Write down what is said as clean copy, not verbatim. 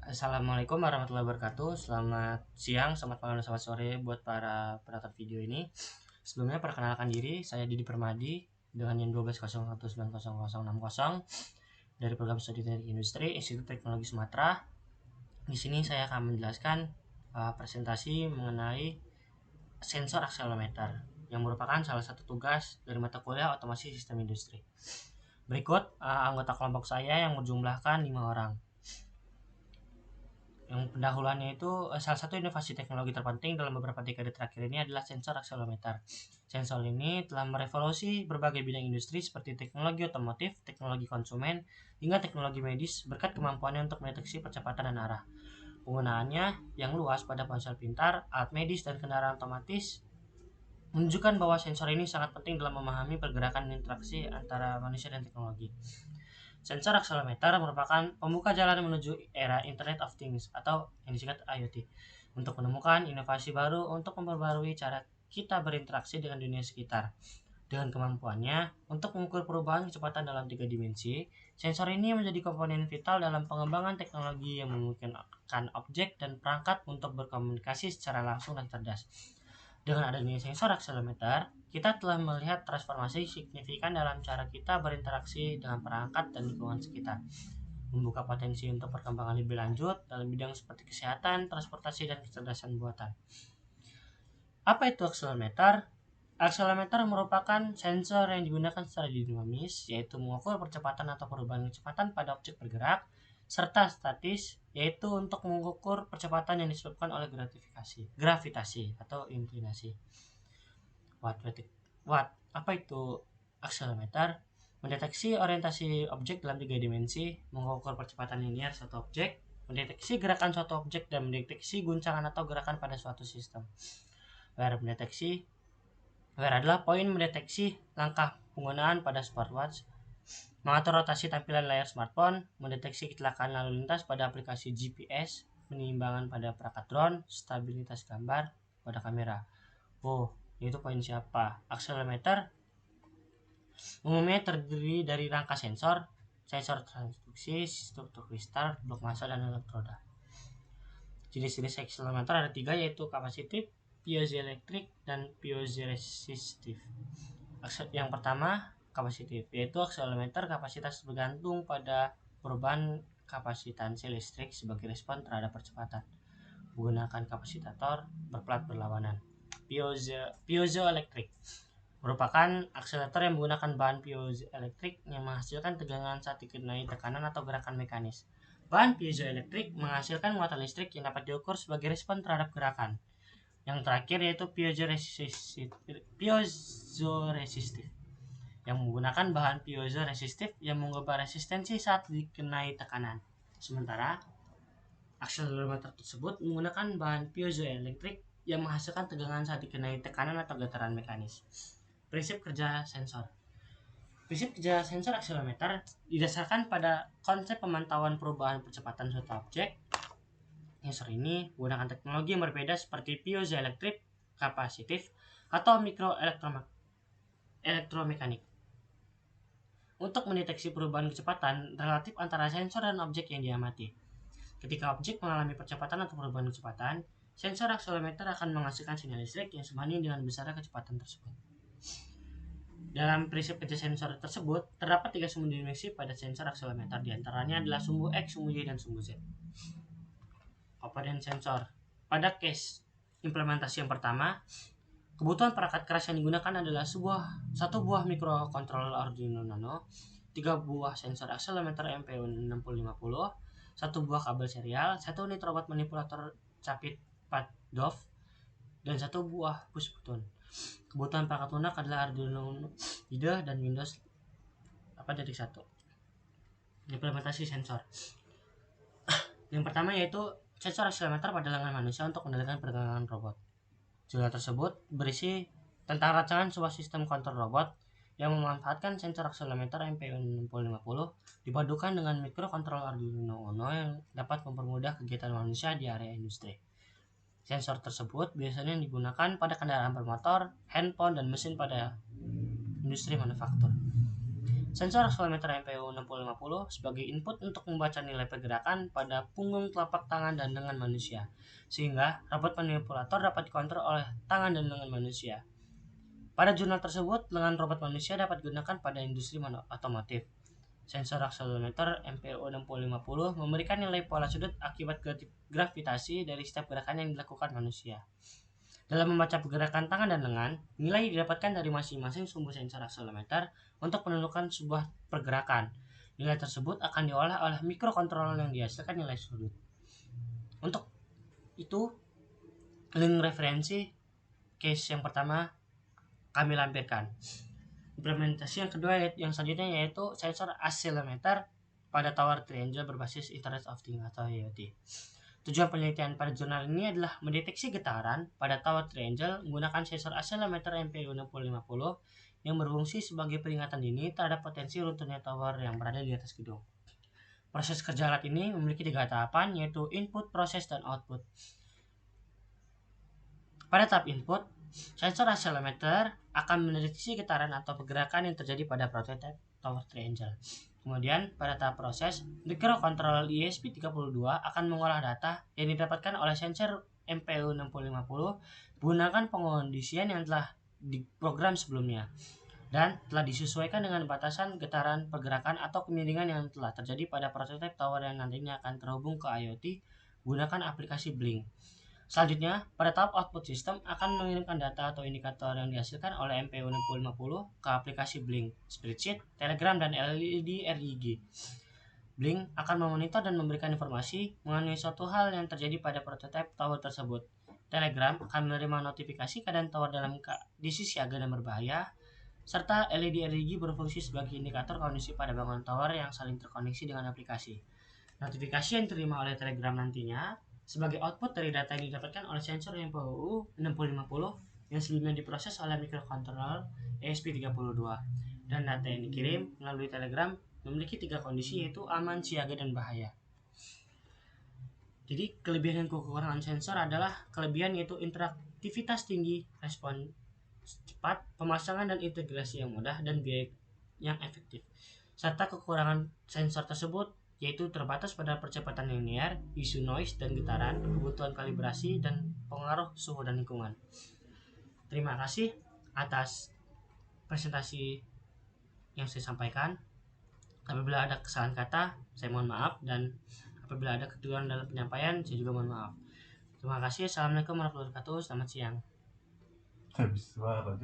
Assalamualaikum warahmatullahi wabarakatuh. Selamat siang, selamat malam, dan selamat sore buat para penonton video ini. Sebelumnya perkenalkan diri, saya Didi Permadi dengan NIM 1201909060 dari Program Studi Teknik Industri Institut Teknologi Sumatera. Di sini saya akan menjelaskan presentasi mengenai sensor akselerometer yang merupakan salah satu tugas dari mata kuliah Otomasi Sistem Industri. Berikut anggota kelompok saya yang berjumlahkan 5 orang. Yang pendahuluannya itu salah satu inovasi teknologi terpenting dalam beberapa dekade terakhir ini adalah sensor akselerometer. Sensor ini telah merevolusi berbagai bidang industri seperti teknologi otomotif, teknologi konsumen, hingga teknologi medis berkat kemampuannya untuk mendeteksi percepatan dan arah. Penggunaannya yang luas pada ponsel pintar, alat medis, dan kendaraan otomatis menunjukkan bahwa sensor ini sangat penting dalam memahami pergerakan dan interaksi antara manusia dan teknologi. Sensor akselerometer merupakan pembuka jalan menuju era Internet of Things atau yang disingkat IoT untuk menemukan inovasi baru untuk memperbarui cara kita berinteraksi dengan dunia sekitar. Dengan kemampuannya untuk mengukur perubahan kecepatan dalam 3 dimensi, sensor ini menjadi komponen vital dalam pengembangan teknologi yang memungkinkan objek dan perangkat untuk berkomunikasi secara langsung dan cerdas. Dengan adanya sensor akselerometer, kita telah melihat transformasi signifikan dalam cara kita berinteraksi dengan perangkat dan lingkungan sekitar, membuka potensi untuk perkembangan lebih lanjut dalam bidang seperti kesehatan, transportasi, dan kecerdasan buatan. Apa itu akselerometer? Akselerometer merupakan sensor yang digunakan secara dinamis, yaitu mengukur percepatan atau perubahan kecepatan pada objek bergerak, serta statis, yaitu untuk mengukur percepatan yang disebabkan oleh gravitasi atau inklinasi. Watt. Apa itu akselerometer? Mendeteksi orientasi objek dalam 3 dimensi, mengukur percepatan linear suatu objek, mendeteksi gerakan suatu objek, dan mendeteksi guncangan atau gerakan pada suatu sistem. Where adalah poin mendeteksi langkah penggunaan pada smartwatch, mengatur rotasi tampilan layar smartphone, mendeteksi kecelakaan lalu lintas pada aplikasi GPS, penimbangan pada perangkat drone, stabilitas gambar pada kamera. Itu poin siapa? Akselerometer umumnya terdiri dari rangka sensor transduksi, struktur kristal, blok massa, dan elektroda. Jenis-jenis akselerometer ada 3, yaitu kapasitif, piezoelektrik, dan piezoresistif. Yang pertama, kapasitif, yaitu akselerometer kapasitas bergantung pada perubahan kapasitansi listrik sebagai respon terhadap percepatan. Menggunakan kapasitator berplat berlawanan. Piezoelektrik merupakan akselerator yang menggunakan bahan piezoelektrik yang menghasilkan tegangan saat dikenai tekanan atau gerakan mekanis. Bahan piezoelektrik menghasilkan muatan listrik yang dapat diukur sebagai respon terhadap gerakan. Yang terakhir yaitu piezoresistif yang menggunakan bahan piezoresistif yang mengubah resistensi saat dikenai tekanan. Sementara akselerometer tersebut menggunakan bahan piezoelektrik yang menghasilkan tegangan saat dikenai tekanan atau getaran mekanis. Prinsip kerja sensor. Prinsip kerja sensor akselerometer didasarkan pada konsep pemantauan perubahan percepatan suatu objek. Sensor ini menggunakan teknologi yang berbeda seperti piezoelektrik, kapasitif, atau mikroelektromekanik untuk mendeteksi perubahan kecepatan relatif antara sensor dan objek yang diamati. Ketika objek mengalami percepatan atau perubahan kecepatan, sensor akselerometer akan menghasilkan sinyal listrik yang sebanding dengan besarnya kecepatan tersebut. Dalam prinsip kerja sensor tersebut, terdapat 3 sumbu dimensi pada sensor akselerometer, diantaranya adalah sumbu X, sumbu Y, dan sumbu Z. Komponen sensor. Pada case implementasi yang pertama, kebutuhan perangkat keras yang digunakan adalah satu buah mikrokontroller Arduino Nano, 3 buah sensor akselerometer MPU6050, 1 buah kabel serial, 1 unit robot manipulator capit DOF, dan 1 buah push button. Kebutuhan perangkat lunak adalah Arduino IDE dan Windows 8.1. Implementasi sensor. Yang pertama yaitu sensor akselerometer pada lengan manusia untuk mengendalikan pergerakan robot. Jurnal tersebut berisi tentang rancangan sebuah sistem kontrol robot yang memanfaatkan sensor akselerometer MPU6050 dipadukan dengan mikrokontroler Arduino Uno yang dapat mempermudah kegiatan manusia di area industri. Sensor tersebut biasanya digunakan pada kendaraan bermotor, handphone, dan mesin pada industri manufaktur. Sensor akselerometer MPU 6050 sebagai input untuk membaca nilai pergerakan pada punggung telapak tangan dan lengan manusia, sehingga robot manipulator dapat dikontrol oleh tangan dan lengan manusia. Pada jurnal tersebut, lengan robot manusia dapat digunakan pada industri otomotif. Sensor akselerometer MPU 6050 memberikan nilai pola sudut akibat gravitasi dari setiap gerakan yang dilakukan manusia. Dalam membaca pergerakan tangan dan lengan, nilai didapatkan dari masing-masing sumber sensor akselerometer untuk menentukan sebuah pergerakan. Nilai tersebut akan diolah oleh mikrokontroller yang dihasilkan nilai sudut. Untuk itu, link referensi case yang pertama kami lampirkan. Implementasi yang kedua yang selanjutnya yaitu sensor akselerometer pada tower triangle berbasis Internet of Things atau IoT. Tujuan penelitian pada jurnal ini adalah mendeteksi getaran pada tower triangle menggunakan sensor akselerometer MPU 6050 yang berfungsi sebagai peringatan dini terhadap potensi runtuhnya tower yang berada di atas gedung. Proses kerja alat ini memiliki 3 tahapan, yaitu input, proses, dan output. Pada tahap input, sensor akselerometer akan mendeteksi getaran atau pergerakan yang terjadi pada prototipe tower triangle. Kemudian, pada tahap proses, microcontroller ESP32 akan mengolah data yang didapatkan oleh sensor MPU 6050 menggunakan pengondisian yang telah diprogram sebelumnya dan telah disesuaikan dengan batasan getaran, pergerakan, atau kemiringan yang telah terjadi pada prototipe tower yang nantinya akan terhubung ke IoT menggunakan aplikasi Blink. Selanjutnya, pada tahap output system akan mengirimkan data atau indikator yang dihasilkan oleh MPU 6050 ke aplikasi Blink, Spreadsheet, Telegram, dan LED RIG. Blink akan memonitor dan memberikan informasi mengenai suatu hal yang terjadi pada prototipe tower tersebut. Telegram akan menerima notifikasi keadaan tower dalam kondisi siaga dan berbahaya, serta LED RIG berfungsi sebagai indikator kondisi pada bangunan tower yang saling terkoneksi dengan aplikasi. Notifikasi yang diterima oleh Telegram nantinya sebagai output dari data yang didapatkan oleh sensor MPU 6050 yang sebelumnya diproses oleh microcontroller ESP32, dan data yang dikirim melalui Telegram memiliki 3 kondisi, yaitu aman, siaga, dan bahaya. Jadi kelebihan dan kekurangan sensor adalah kelebihan yaitu interaktivitas tinggi, respon cepat, pemasangan dan integrasi yang mudah, dan biaya yang efektif. Serta kekurangan sensor tersebut yaitu terbatas pada percepatan linear, isu noise dan getaran, kebutuhan kalibrasi, dan pengaruh suhu dan lingkungan. Terima kasih atas presentasi yang saya sampaikan. Apabila ada kesalahan kata, saya mohon maaf, dan apabila ada kekeliruan dalam penyampaian, saya juga mohon maaf. Terima kasih. Assalamualaikum warahmatullahi wabarakatuh. Selamat siang. Habis suara